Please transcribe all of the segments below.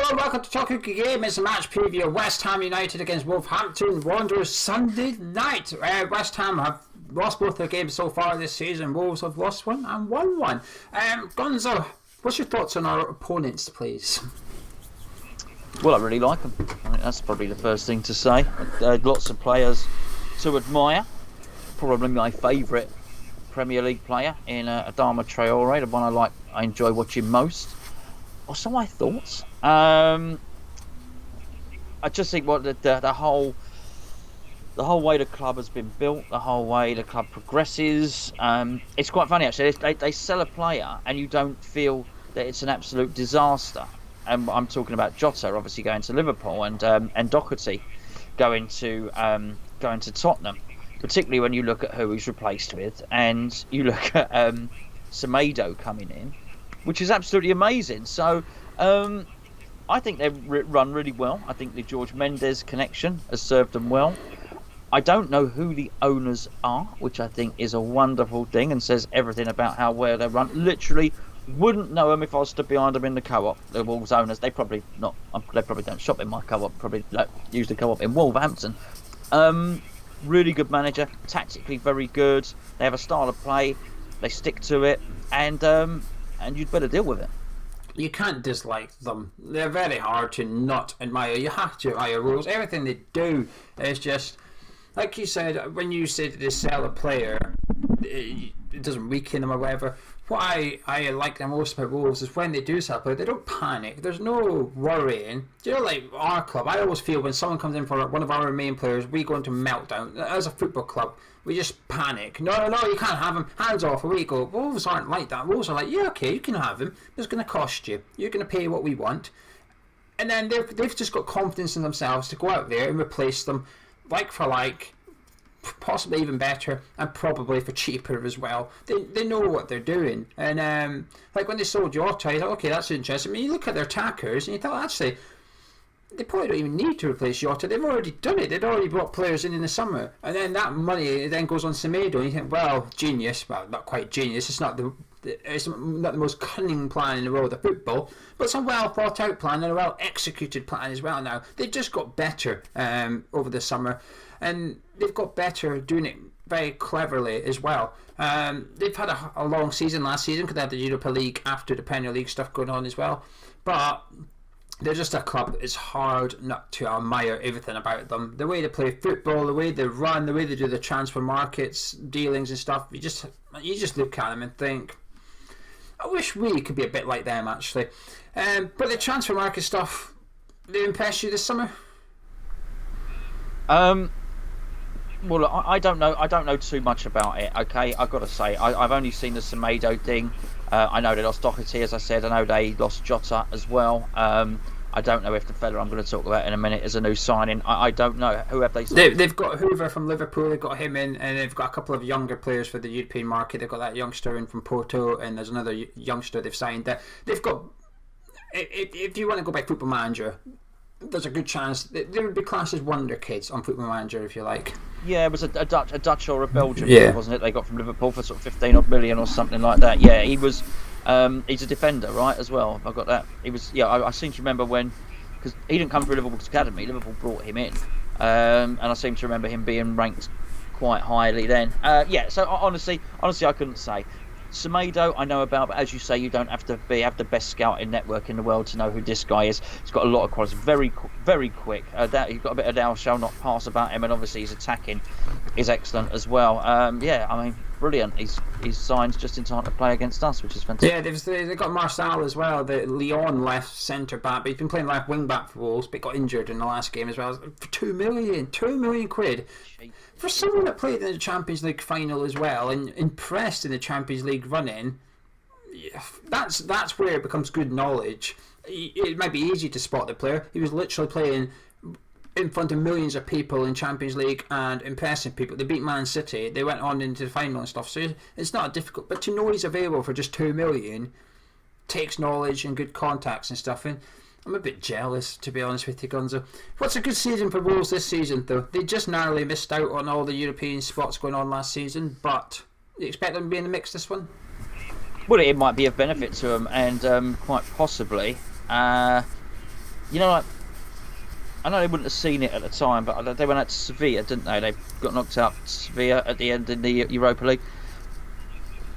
Hello, welcome to Talk Hooky Game. It's a match preview of West Ham United against Wolverhampton Wanderers Sunday night. West Ham have lost both their games so far this season. Wolves have lost one and won one. Gonzo, what's your thoughts on our opponents, please? Well, I really like them. I think that's probably the first thing to say. Lots of players to admire. Probably my favourite Premier League player in Adama Traore, the one I enjoy watching most. Also, my thoughts. I just think what the whole way the club has been built, the whole way the club progresses. It's quite funny actually. They sell a player and you don't feel that it's an absolute disaster. And I'm talking about Jota, obviously going to Liverpool, and Doherty going to Tottenham. Particularly when you look at who he's replaced with, and you look at Semedo coming in, which is absolutely amazing. So I think they've run really well. I think the George Mendes connection has served them well. I don't know who the owners are, which I think is a wonderful thing and says everything about how well they run. Literally wouldn't know them if I was stood behind them in the co-op. The Wolves owners, they probably not. They probably don't shop in my co-op. Probably use the co-op in Wolverhampton. Really good manager, tactically very good. They have a style of play. They stick to it, and you'd better deal with it. You can't dislike them. They're very hard to not admire. You have to admire Wolves. Everything they do is just, like you said, when you say they sell a player, it doesn't weaken them or whatever. What I like the most about Wolves is when they do sell a player, they don't panic. There's no worrying. You know, like our club, I always feel when someone comes in for one of our main players, we go into meltdown. As a football club, we just panic. No, you can't have him. Hands off, away you go. Wolves aren't like that. Wolves are like, yeah, okay, you can have him. It's going to cost you. You're going to pay what we want. And then they've just got confidence in themselves to go out there and replace them, like for like, possibly even better, and probably for cheaper as well. They know what they're doing. And like when they sold Jota, you thought, okay, that's interesting. I mean, you look at their attackers and you thought, actually, they probably don't even need to replace Jota. They've already done it. They'd already brought players in the summer, and then that money then goes on Semedo, and you think, well, genius. Well, not quite genius. It's not the most cunning plan in the world of football, but it's a well thought out plan and a well executed plan as well. Now they've just got better over the summer, and they've got better doing it very cleverly as well. They've had a long season last season because they had the Europa League after the Premier League stuff going on as well, but they're just a club. It's hard not to admire everything about them. The way they play football, the way they run, the way they do the transfer markets, dealings and stuff. You just look at them and think, I wish we could be a bit like them actually. But the transfer market stuff, they impress you this summer? Well, I don't know. I don't know too much about it. Okay, I've got to say, I've only seen the Semedo thing. I know they lost Doherty, as I said. I know they lost Jota as well. I don't know if the fella I'm going to talk about in a minute is a new signing. I don't know. Who have they signed? They've got Hoover from Liverpool. They've got him in, and they've got a couple of younger players for the European market. They've got that youngster in from Porto, and there's another youngster they've signed. They've got. If you want to go by Football Manager, there's a good chance they would be classed as wonder kids on Football Manager, if you like. Yeah, it was a Dutch or a Belgian, wasn't it? They got from Liverpool for sort of 15 odd million or something like that. Yeah, he was. He's a defender, right, as well. I got that. He was. Yeah, I seem to remember when, because he didn't come through Liverpool's academy. Liverpool brought him in, and I seem to remember him being ranked quite highly then. Yeah. So honestly, I couldn't say. Semedo, I know about, but as you say, you don't have to have the best scouting network in the world to know who this guy is. He's got a lot of quality, very quick. He's got a bit of thou shall not pass about him, and obviously his attacking is excellent as well. Yeah, I mean, brilliant. He's signed just in time to play against us, which is fantastic. Yeah, they've got Marçal as well, the Lyon left centre back, but he's been playing left wing back for Wolves, but got injured in the last game as well for £2 million quid. For someone that played in the Champions League final as well and impressed in the Champions League run-in, that's where it becomes good knowledge. It might be easy to spot the player. He was literally playing in front of millions of people in Champions League and impressing people. They beat Man City. They went on into the final and stuff. So it's not difficult. But to know he's available for just £2 million takes knowledge and good contacts and stuff. And I'm a bit jealous, to be honest with you, Gonzo. What's a good season for Wolves this season, though? They just narrowly missed out on all the European spots going on last season, but you expect them to be in the mix this one? Well, it might be of benefit to them, and quite possibly. you know, like, I know they wouldn't have seen it at the time, but they went out to Sevilla, didn't they? They got knocked out Sevilla at the end in the Europa League.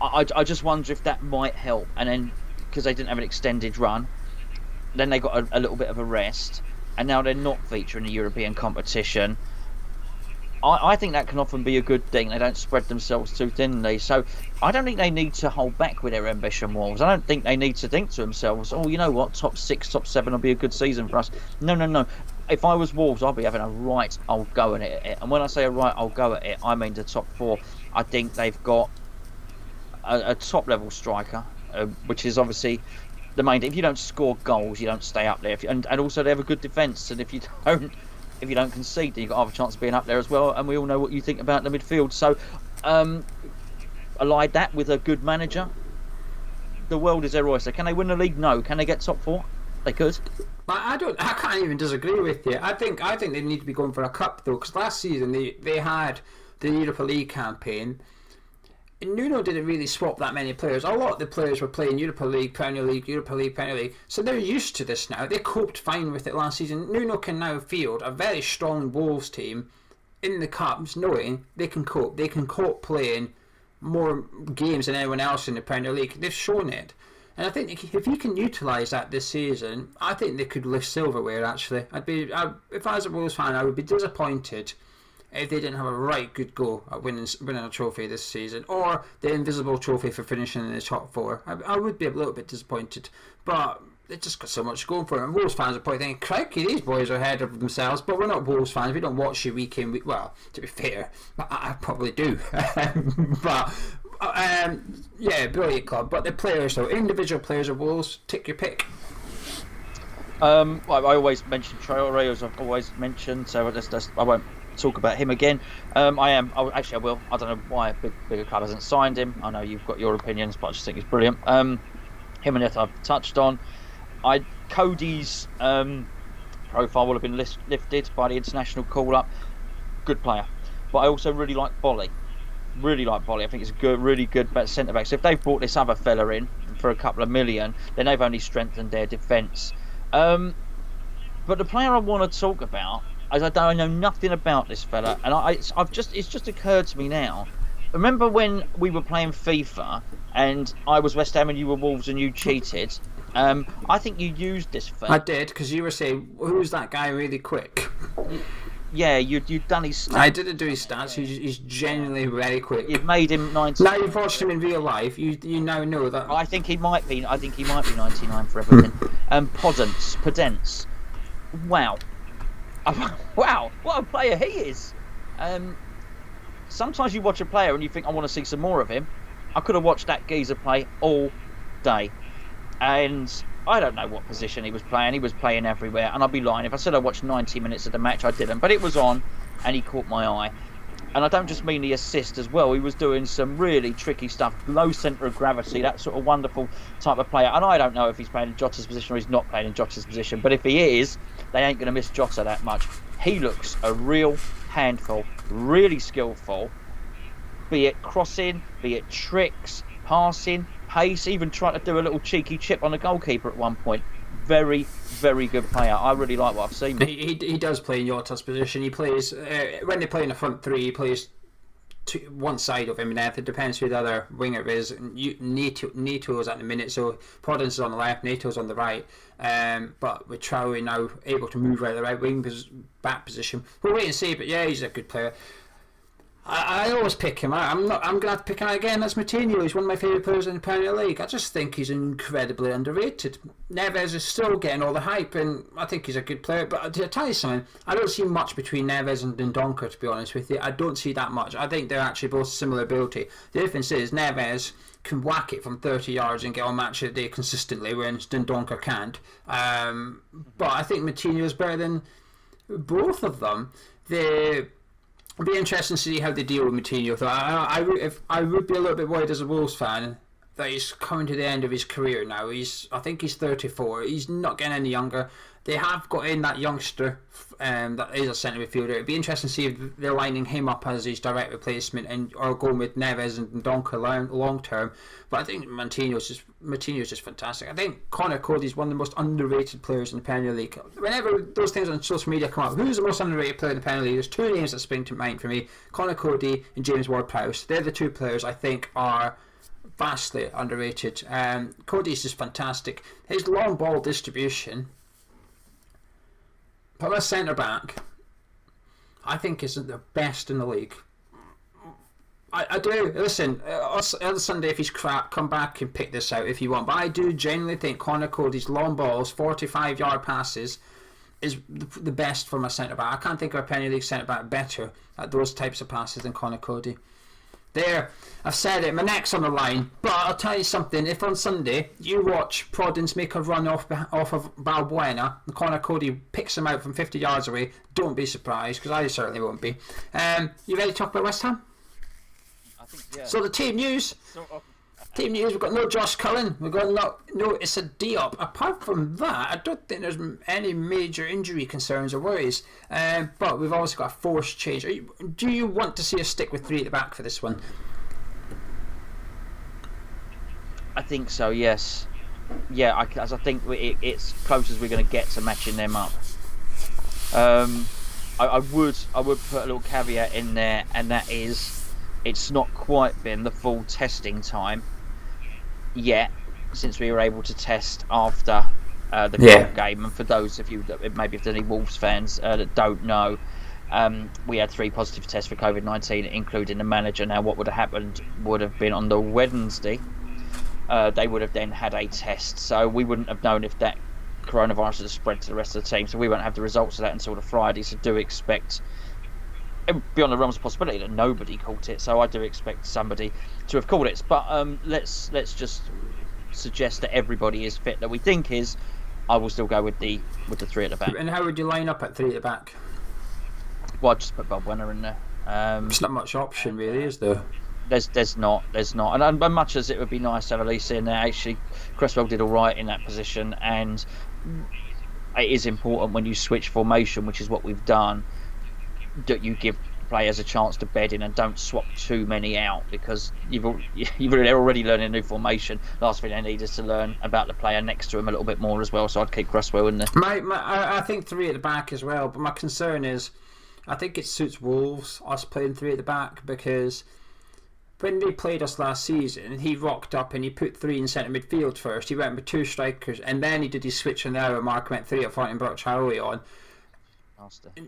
I just wonder if that might help. And then, because they didn't have an extended run, then they got a little bit of a rest, and now they're not featuring the European competition. I think that can often be a good thing. They don't spread themselves too thinly. So I don't think they need to hold back with their ambition, Wolves. I don't think they need to think to themselves, oh, you know what, top 6, top 7 will be a good season for us. No. If I was Wolves, I'd be having a right old go at it. And when I say a right old go at it, I mean the top 4. I think they've got a top-level striker, which is obviously the main thing. If you don't score goals, you don't stay up there. And also they have a good defence. And if you don't concede, then you've got half a chance of being up there as well. And we all know what you think about the midfield. So, allied that with a good manager, the world is their oyster. Can they win the league? No. Can they get top 4? They could. I can't even disagree with you. I think they need to be going for a cup though, because last season they had the Europa League campaign. And Nuno didn't really swap that many players. A lot of the players were playing Europa League, Premier League, Europa League, Premier League. So they're used to this now. They coped fine with it last season. Nuno can now field a very strong Wolves team in the Cups, knowing they can cope. They can cope playing more games than anyone else in the Premier League. They've shown it. And I think if he can utilise that this season, I think they could lift silverware, actually. If I was a Wolves fan, I would be disappointed if they didn't have a right good go at winning a trophy this season, or the invisible trophy for finishing in the top 4. I would be a little bit disappointed, but they just got so much going for it. And Wolves fans are probably thinking, crikey, these boys are ahead of themselves, but we're not Wolves fans. We don't watch you week in, week. Well, to be fair, I probably do. But yeah, brilliant club. But the players, though, individual players of Wolves, take your pick. Well, I always mention Traore, as I've always mentioned, so I won't talk about him again. I will. I don't know why a bigger club hasn't signed him. I know you've got your opinions, but I just think he's brilliant. Him and it I've touched on. Cody's profile will have been lifted by the international call-up. Good player, but I also really like Bolly. I think it's a really good centre back. So if they've brought this other fella in for a couple of million, then they've only strengthened their defence. But the player I want to talk about, as I know nothing about this fella, and it's just occurred to me now. Remember when we were playing FIFA and I was West Ham and you were Wolves and you cheated? I think you used this fella. I did, because you were saying, who's that guy really quick? Yeah, you'd done his stats. I didn't do his stats. He's genuinely very quick. You've made him 90. Now you've watched him in real life. You now know that. I think he might be 99 for everything. Podence. Wow. Wow, what a player he is. Sometimes you watch a player and you think, I want to see some more of him. I could have watched that geezer play all day. And I don't know what position he was playing. He was playing everywhere. And I'd be lying. If I said I watched 90 minutes of the match, I didn't. But it was on and he caught my eye. And I don't just mean the assist as well. He was doing some really tricky stuff. Low centre of gravity, that sort of wonderful type of player. And I don't know if he's playing in Jota's position or he's not playing in Jota's position. But if he is, they ain't going to miss Jota that much. He looks a real handful, really skillful. Be it crossing, be it tricks, passing, pace, even trying to do a little cheeky chip on the goalkeeper at one point. Very, very good player. I really like what I've seen. He does play in Jota's position. He plays when they play in the front three. He plays one side of him, and it depends who the other winger is. Nato's at the minute, so Podence is on the left, Nato's on the right. But with Traore now able to move right the right wing back position, we'll wait and see. But yeah, he's a good player. I always pick him out. I'm gonna have to pick him out again. That's Moutinho. He's one of my favourite players in the Premier League. I just think he's incredibly underrated. Neves is still getting all the hype, and I think he's a good player. But to tell you something, I don't see much between Neves and Dendoncker, to be honest with you. I don't see that much. I think they're actually both similar ability. The difference is Neves can whack it from 30 yards and get on match of the day consistently, whereas Dendoncker can't. But I think Moutinho is better than both of them. It'll be interesting to see how they deal with Moutinho. I would be a little bit worried as a Wolves fan that he's coming to the end of his career now. I think he's 34. He's not getting any younger. They have got in that youngster that is a centre midfielder. It'd be interesting to see if they're lining him up as his direct replacement or going with Neves and Donker long term. But I think Martinho's just fantastic. I think Conor Cody's one of the most underrated players in the Premier League. Whenever those things on social media come up, who's the most underrated player in the Premier League? There's two names that spring to mind for me: Conor Cody and James Ward-Prowse. They're the two players I think are vastly underrated. Cody's just fantastic. His long ball distribution. But a centre back, I think isn't the best in the league. I do. Listen, on Sunday, if he's crap, come back and pick this out if you want. But I do genuinely think Conor Cody's long balls, 45-yard passes, is the best from a centre back. I can't think of a Premier League centre back better at those types of passes than Conor Cody. There, I've said it, my neck's on the line, but I'll tell you something, if on Sunday you watch Providence make a run off of Balbuena and Conor Cody picks him out from 50 yards away, don't be surprised, because I certainly won't be. You ready to talk about West Ham? I think, yeah. So the team news, we've got no Josh Cullen, we've got no Issa Diop. Apart from that, I don't think there's any major injury concerns or worries. But we've also got a forced change. Do you want to see us stick with 3 at the back for this one? I think so, yes. Yeah, as I think it's close as we're going to get to matching them up. I would put a little caveat in there, and that is it's not quite been the full testing time yet, since we were able to test after the Cup game. And for those of you that maybe if there's any Wolves fans that don't know, we had 3 positive tests for COVID-19, including the manager. Now, what would have happened would have been on the Wednesday, they would have then had a test, so we wouldn't have known if that coronavirus had spread to the rest of the team, so we won't have the results of that until the Friday. So do expect, it would be on the realms of possibility that nobody caught it, so I do expect somebody to have caught it. But let's just suggest that everybody is fit that we think is. I will still go with the 3 at the back. And how would you line up at 3 at the back? Well, I'd just put Bob Wenner in there. There's not much option really, is there? There's not, and much as it would be nice to have Elise in there, actually Cresswell did all right in that position, and it is important when you switch formation, which is what we've done, that you give players a chance to bed in and don't swap too many out, because they're already learning a new formation. Last thing they need is to learn about the player next to him a little bit more as well, so I'd keep Cresswell in there. I think 3 at the back as well, but my concern is I think it suits Wolves, us playing 3 at the back, because when they played us last season, he rocked up and he put 3 in centre midfield first. He went with 2 strikers, and then he did his switch on the hour mark, went 3 up front and brought Traore on.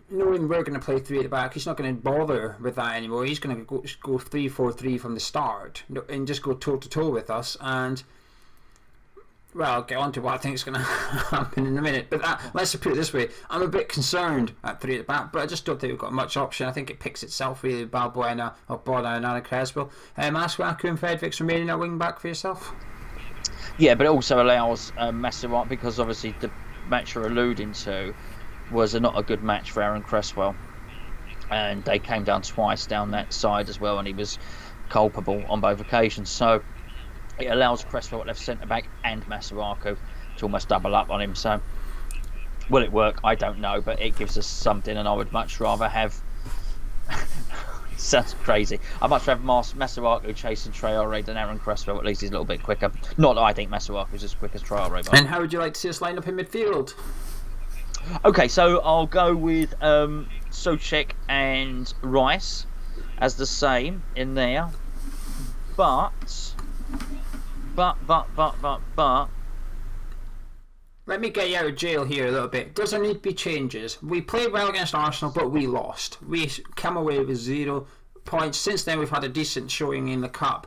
Knowing we're going to play 3 at the back, he's not going to bother with that anymore. He's going to go 3-4-3 from the start and just go toe to toe with us. And well, I'll get on to what I think is going to happen in a minute. But let's put it this way: I'm a bit concerned at 3 at the back, but I just don't think we've got much option. I think it picks itself really. Balbuena, Ogbonna, and Anna Creswell. Masuaku and Fredricks remaining at wing back for yourself. Yeah, but it also allows Masuaku, because obviously the match you're alluding to was not a good match for Aaron Cresswell, and they came down twice down that side as well, and he was culpable on both occasions. So it allows Cresswell at left centre back and Masuaku to almost double up on him. So will it work? I don't know, but it gives us something, and I would much rather have sounds crazy, I'd much rather Masuaku chasing Traore than Aaron Cresswell. At least he's a little bit quicker. Not that I think Masuaku's as quick as Traore, but... And how would you like to see us line up in midfield? Okay, so I'll go with Souček and Rice as the same in there, but let me get you out of jail here a little bit. Does there need to be changes? We played well against Arsenal, but we lost. We come away with 0 points. Since then, we've had a decent showing in the Cup.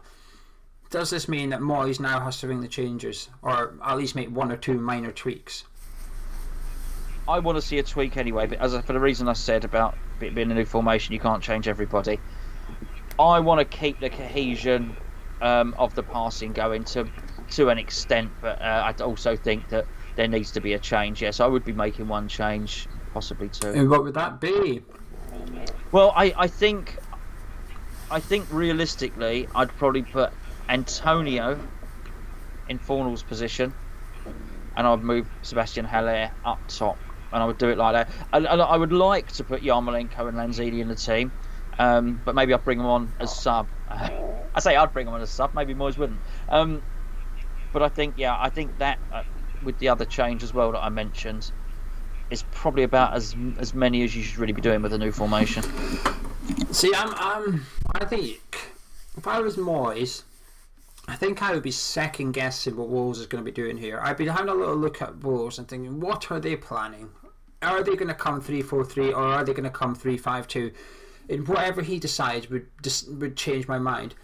Does this mean that Moyes now has to ring the changes, or at least make 1 or 2 minor tweaks? I want to see a tweak anyway, but for the reason I said about it being a new formation, you can't change everybody. I want to keep the cohesion of the passing going to an extent, but I also think that there needs to be a change. Yes, I would be making 1 change, possibly 2. And what would that be? Well, I think realistically, I'd probably put Antonio in Fornal's position, and I'd move Sebastian Haller up top, and I would do it like that. I would like to put Yarmolenko and Lanzini in the team, but maybe I'd bring them on as sub. I say I'd bring them on as sub, maybe Moyes wouldn't. But I think that with the other change as well that I mentioned, is probably about as many as you should really be doing with a new formation. See, I think if I was Moyes, I think I would be second guessing what Wolves is going to be doing here. I'd be having a little look at Wolves and thinking, what are they planning? Are they going to come 3-4-3 or are they going to come 3-5-2? And whatever he decides would change my mind.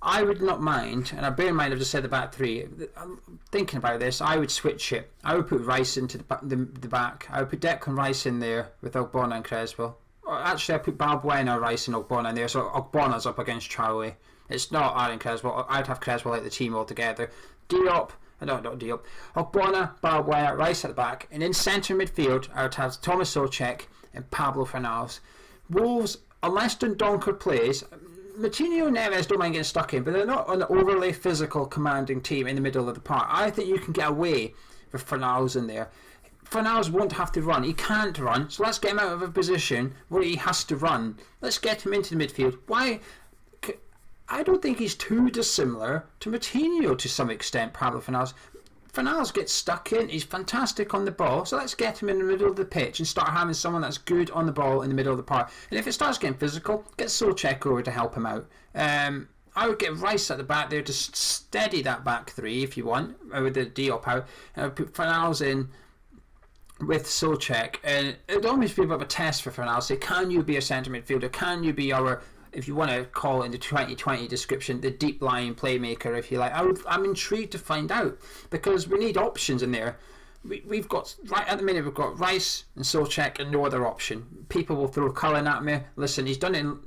I would not mind, and I bear in mind I've just said the back three. I'm thinking about this. I would switch it. I would put Rice into the back. I would put Declan Rice in there with Ogbonna and Creswell. Or actually, I put Balbuena, Rice, and Ogbonna in there. So Ogbonna's up against Charlie. It's not Aaron Creswell. I'd have Creswell out the team altogether. Not Diop. Ogbonna, Balbuena, Rice at the back, and in centre midfield, I would have Thomas Souček and Pablo Fornals. Wolves, unless Dundonker plays. Martinho and Neves don't mind getting stuck in, but they're not an overly physical commanding team in the middle of the park. I think you can get away with Fornals in there. Fornals won't have to run. He can't run, so let's get him out of a position where he has to run. Let's get him into the midfield. Why? I don't think he's too dissimilar to Martinho to some extent, Pablo Fornals. Fornals gets stuck in. He's fantastic on the ball, so let's get him in the middle of the pitch and start having someone that's good on the ball in the middle of the park. And if it starts getting physical, get Souček over to help him out. I would get Rice at the back there to steady that back three if you want, with the Diop out. And I would put Fornals in with Souček, and it would almost be a bit of a test for Fornals. Say, can you be a centre midfielder? Can you be our, if you want to call it in the 2020 description, the deep lying playmaker, if you like? I'm intrigued to find out, because we need options in there. We've got, right at the minute, we've got Rice and Souček and no other option. People will throw Cullen at me. Listen, he's done it in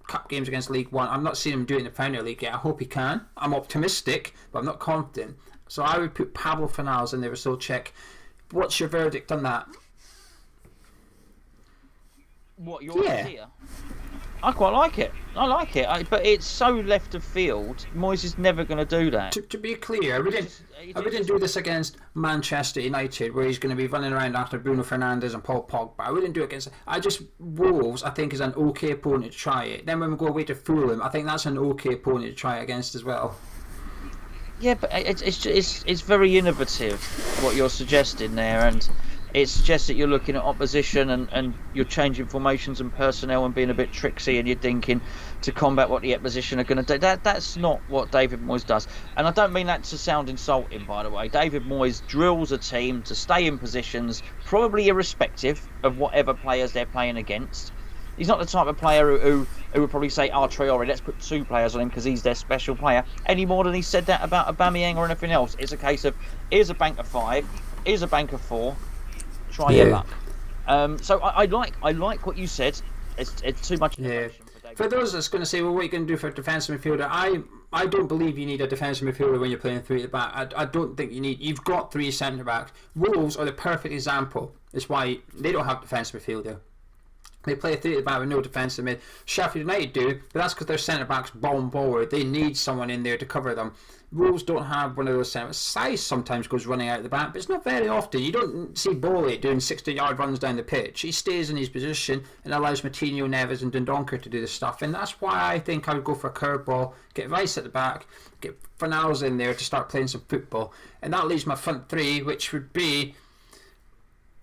cup games against League One. I'm not seeing him do it in the Premier League yet. I hope he can. I'm optimistic, but I'm not confident. So I would put Pablo Fornals in there with Souček. What's your verdict on that? What, your idea? I quite like it. But it's so left of field. Moyes is never going to do that. To be clear, we didn't do this against Manchester United, where he's going to be running around after Bruno Fernandes and Paul Pogba. I wouldn't do it against. Wolves, I think, is an okay opponent to try it. Then when we go away to Fulham, I think that's an okay opponent to try it against as well. Yeah, but it's very innovative what you're suggesting there, and it suggests that you're looking at opposition and you're changing formations and personnel and being a bit tricksy, and you're thinking to combat what the opposition are going to do. That's not what David Moyes does. And I don't mean that to sound insulting, by the way. David Moyes drills a team to stay in positions, probably irrespective of whatever players they're playing against. He's not the type of player who would probably say, Traore, let's put two players on him because he's their special player, any more than he said that about Aubameyang or anything else. It's a case of, here's a bank of 5, here's a bank of 4, try your luck. So I like what you said. It's too much information for David. For those that's going to say, well, what are you going to do for a defensive midfielder? I don't believe you need a defensive midfielder when you're playing three at the back. I don't think you need. You've got three centre backs. Wolves are the perfect example. It's why they don't have defensive midfielder. They play 3 at the back with no defensive mid. Sheffield United do, but that's because their centre backs bomb forward. They need someone in there to cover them. Wolves don't have one of those centre backs. Size sometimes goes running out the back, but it's not very often. You don't see Bowley doing 60-yard runs down the pitch. He stays in his position and allows Martinho, Neves and Dundonker to do the stuff. And that's why I think I would go for a curveball, get Rice at the back, get Fornals in there to start playing some football. And that leaves my front three, which would be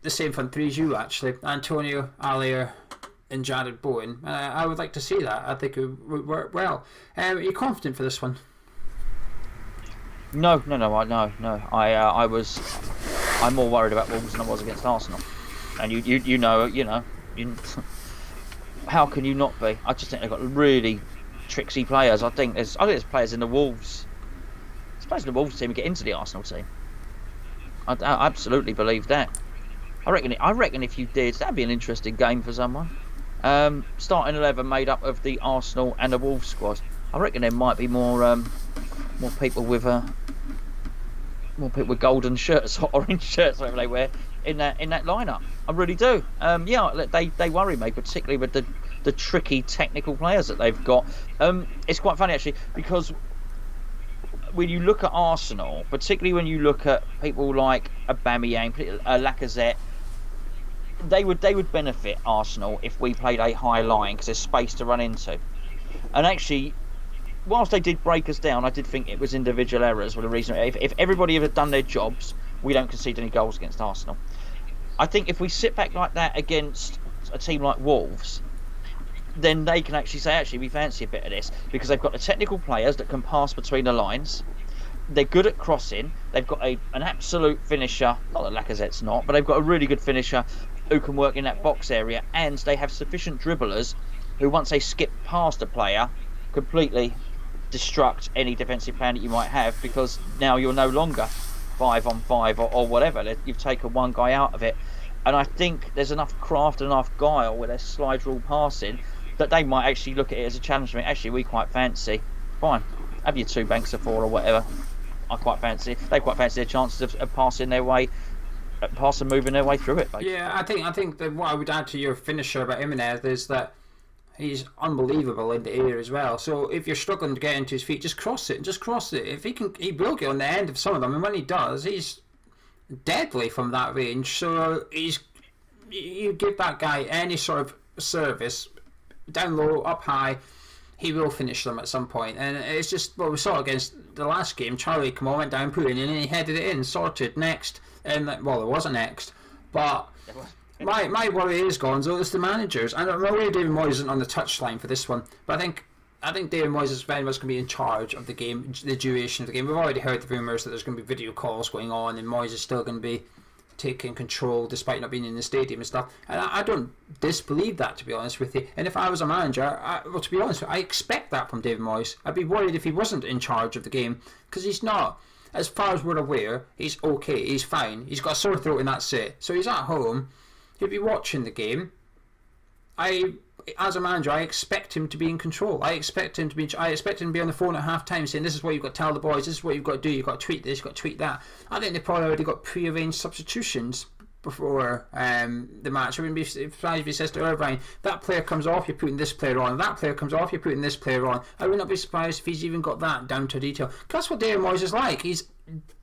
the same front three as you, actually. Antonio, Alier and Jared Bowen. I would like to see that. I think it would work well. Are you confident for this one? No. I'm more worried about Wolves than I was against Arsenal. And you know, how can you not be? I just think they've got really tricksy players. I think there's players in the Wolves. There's players in the Wolves team who get into the Arsenal team. I absolutely believe that. I reckon if you did, that'd be an interesting game for someone. Starting 11 made up of the Arsenal and the Wolves squad. I reckon there might be more people with golden shirts or orange shirts, whatever they wear, in that lineup. I really do. They worry me, particularly with the tricky technical players that they've got. It's quite funny actually, because when you look at Arsenal, particularly when you look at people like Aubameyang, Lacazette, they would benefit Arsenal if we played a high line because there's space to run into. And actually, whilst they did break us down, I did think it was individual errors were the reason. If everybody had done their jobs, we don't concede any goals against Arsenal. I think if we sit back like that against a team like Wolves, then they can actually say, actually, we fancy a bit of this because they've got the technical players that can pass between the lines. They're good at crossing. They've got an absolute finisher. Not that Lacazette's not, but they've got a really good finisher who can work in that box area, and they have sufficient dribblers who, once they skip past a player, completely destruct any defensive plan that you might have because now you're no longer 5-on-5 or whatever. You've taken one guy out of it. And I think there's enough craft and enough guile with their slide rule passing that they might actually look at it as a challenge for me. Actually, we quite fancy. Fine, have your 2 banks of 4 or whatever. I quite fancy. They quite fancy their chances of passing their way, moving their way through it. Basically. Yeah, I think that what I would add to your finisher about Jimenez is that he's unbelievable in the air as well. So if you're struggling to get into his feet, just cross it. If he can, he will get on the end of some of them, and when he does, he's deadly from that range. So you give that guy any sort of service, down low, up high, he will finish them at some point. And it's just what we saw against the last game. Charlie come on, went down, put it in, and he headed it in, sorted. Next, and well, it wasn't next, but my worry is, Gonzo, it's the managers. I don't know where David Moyes isn't on the touchline for this one, but I think David Moyes is very much going to be in charge of the game, the duration of the game. We've already heard the rumours that there's going to be video calls going on, and Moyes is still going to be taking control despite not being in the stadium and stuff. And I don't disbelieve that, to be honest with you. And if I was a manager, well, to be honest, I expect that from David Moyes. I'd be worried if he wasn't in charge of the game, because he's not. As far as we're aware, he's okay, he's fine. He's got a sore throat and that's it. So he's at home, he'll be watching the game. As a manager, I expect him to be in control. I expect him to be on the phone at half time saying, this is what you've got to tell the boys, this is what you've got to do, you've got to tweet this, you've got to tweet that. I think they probably already got pre-arranged substitutions before the match. I wouldn't be surprised if he says to Irvine, that player comes off, you're putting this player on, that player comes off, you're putting this player on. I would not be surprised if he's even got that down to detail. That's what David Moyes is like. He's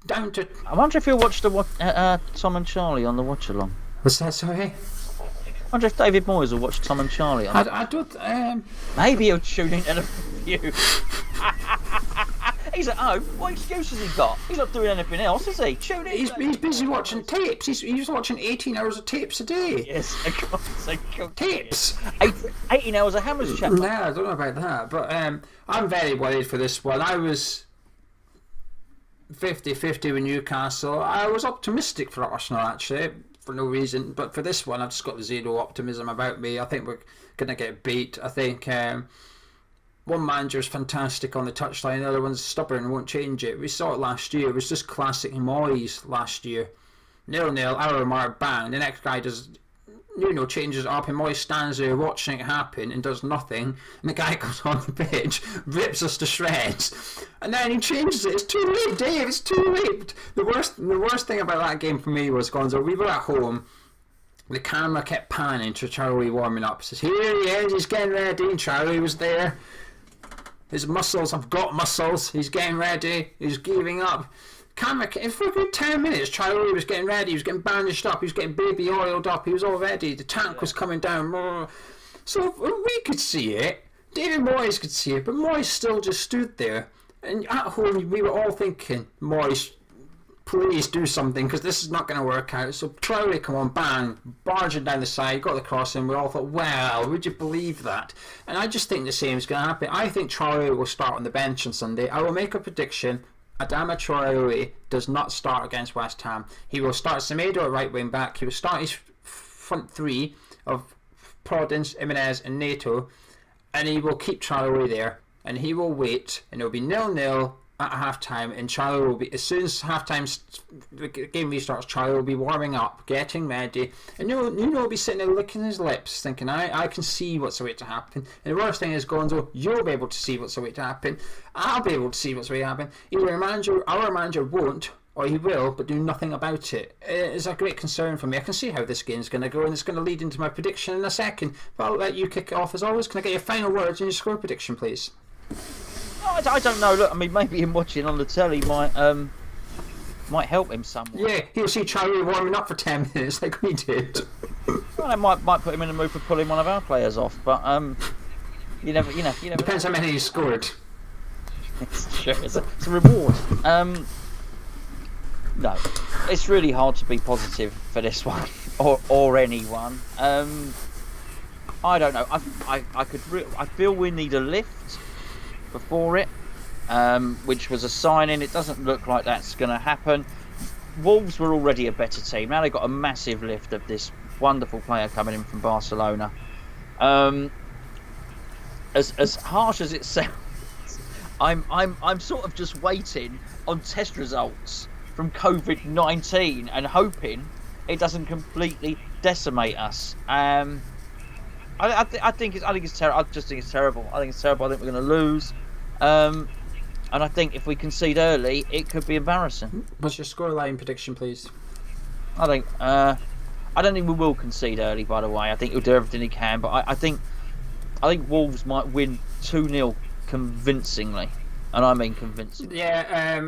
down to... I wonder if you'll watch the Tom and Charlie on the watch along. What's that, sorry? I wonder if David Moyes will watch Tom and Charlie on I don't... Maybe he'll tune into the review. He's at home. What excuse has he got? He's not doing anything else, is he? Tune in. He's busy watching tapes. He's watching 18 hours of tapes a day. Yes, of course. Tapes. 18 hours of Hammers chat. No, I don't know about that. But I'm very worried for this one. I was 50-50 with Newcastle. I was optimistic for Arsenal, actually, for no reason. But for this one, I've just got zero optimism about me. I think we're going to get beat. I think one manager is fantastic on the touchline, the other one's stubborn and won't change it. We saw it last year. It was just classic Moyes last year. 0-0, hour mark, bang. The next guy does... changes it up, and Moyes stands there watching it happen and does nothing, and the guy comes on the pitch, rips us to shreds, and then he changes it. It's too late, Dave, it's too late. The worst thing about that game for me was, Gonzo, we were at home, the camera kept panning to Charlie warming up. It says, here he is, he's getting ready, and Charlie was there. His muscles, I've got muscles, he's getting ready, he's giving up. Camera, for a good 10 minutes, Charlie was getting ready, he was getting bandaged up, he was getting baby oiled up, he was all ready, the tank was coming down. So we could see it, David Moyes could see it, but Moyes still just stood there. And at home, we were all thinking, Moyes, please do something, because this is not going to work out. So Traore, come on, bang, barging down the side, got the cross in, we all thought, well, would you believe that? And I just think the same is going to happen. I think Traore will start on the bench on Sunday. I will make a prediction. Adama Traore does not start against West Ham. He will start Semedo at right wing back. He will start his front three of Providence, Jimenez and Neto, and he will keep Traore there, and he will wait, and it will be 0-0 at half time, and Traore will be, as soon as half time the game restarts, Traore will be warming up, getting ready, and Nuno will be sitting there licking his lips thinking, I can see what's about to happen. And the worst thing is, Gonzo, you'll be able to see what's about to happen, I'll be able to see what's about to happen. Either our manager won't, or he will, but do nothing about it. It's a great concern for me. I can see how this game's going to go, and it's going to lead into my prediction in a second, but I'll let you kick it off as always. Can I get your final words and your score prediction, please? I don't know. Look, I mean, maybe him watching on the telly might help him somewhat. Yeah, he'll see Charlie warming up for 10 minutes like we did. Well, that might put him in the mood for pulling one of our players off, but you never. Depends how many he scored. Sure, it's a reward. No, it's really hard to be positive for this one or anyone. I don't know. I feel we need a lift before it, which was a signing. It doesn't look like that's going to happen. Wolves were already a better team. Now they've got a massive lift of this wonderful player coming in from Barcelona. As harsh as it sounds, I'm sort of just waiting on test results from COVID-19 and hoping it doesn't completely decimate us. I think it's terrible. I just think it's terrible. I think it's terrible. I think we're going to lose. And I think if we concede early, it could be embarrassing. What's your scoreline prediction, please? I don't think we will concede early. By the way, I think he'll do everything he can. But I think Wolves might win 2-0 convincingly, and I mean convincing. Yeah.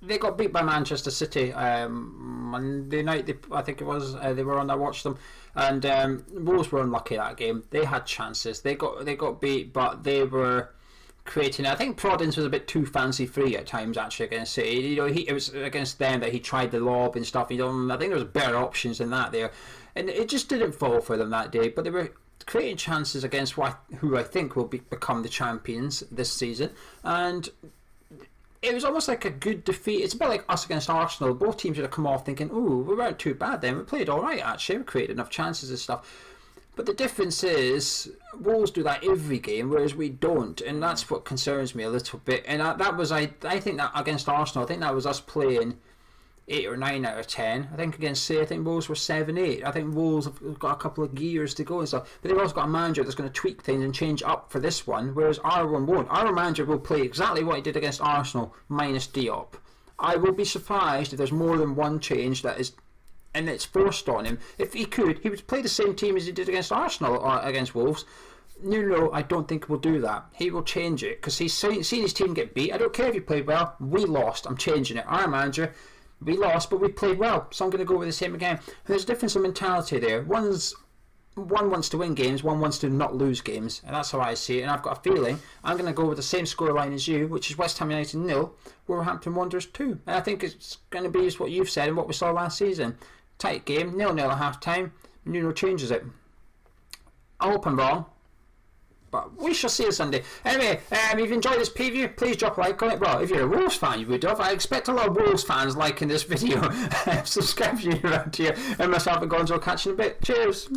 They got beat by Manchester City Monday night. I think it was. They were on. I watched them, and Wolves were unlucky that game. They had chances. They got beat, but they were creating. I think Proddins was a bit too fancy free at times actually against City. It was against them that he tried the lob and stuff. I think there was better options than that there, and it just didn't fall for them that day. But they were creating chances against who I think will become the champions this season, and it was almost like a good defeat. It's a bit like us against Arsenal. Both teams would have come off thinking, "Ooh, we weren't too bad then. We played all right actually. We created enough chances and stuff." But the difference is Wolves do that every game, whereas we don't, and that's what concerns me a little bit. And that was I think that against Arsenal, I think that was us playing 8 or 9 out of 10. I think against City, I think Wolves were 7, 8. I think Wolves have got a couple of gears to go and stuff, but they've also got a manager that's going to tweak things and change up for this one, whereas our one won't. Our manager will play exactly what he did against Arsenal, minus Diop. I will be surprised if there's more than one change that is, and it's forced on him. If he could, he would play the same team as he did against Arsenal or against Wolves. No, I don't think he'll do that. He will change it because he's seen his team get beat. I don't care if you played well. We lost. I'm changing it. Our manager. We lost, but we played well, so I'm going to go with the same again. There's a difference in mentality there. One wants to win games, one wants to not lose games, and that's how I see it. And I've got a feeling I'm going to go with the same scoreline as you, which is West Ham United 0, Wolverhampton Wanderers 2. And I think it's going to be what you've said and what we saw last season. Tight game, 0-0 at half time. Nuno changes it. I hope I'm wrong, but we shall see on Sunday. Anyway, if you've enjoyed this preview, please drop a like on it. Well, if you're a Wolves fan, you would have. I expect a lot of Wolves fans liking this video. Subscribe if you're around here. And myself and Gonzo, catch you in a bit. Cheers.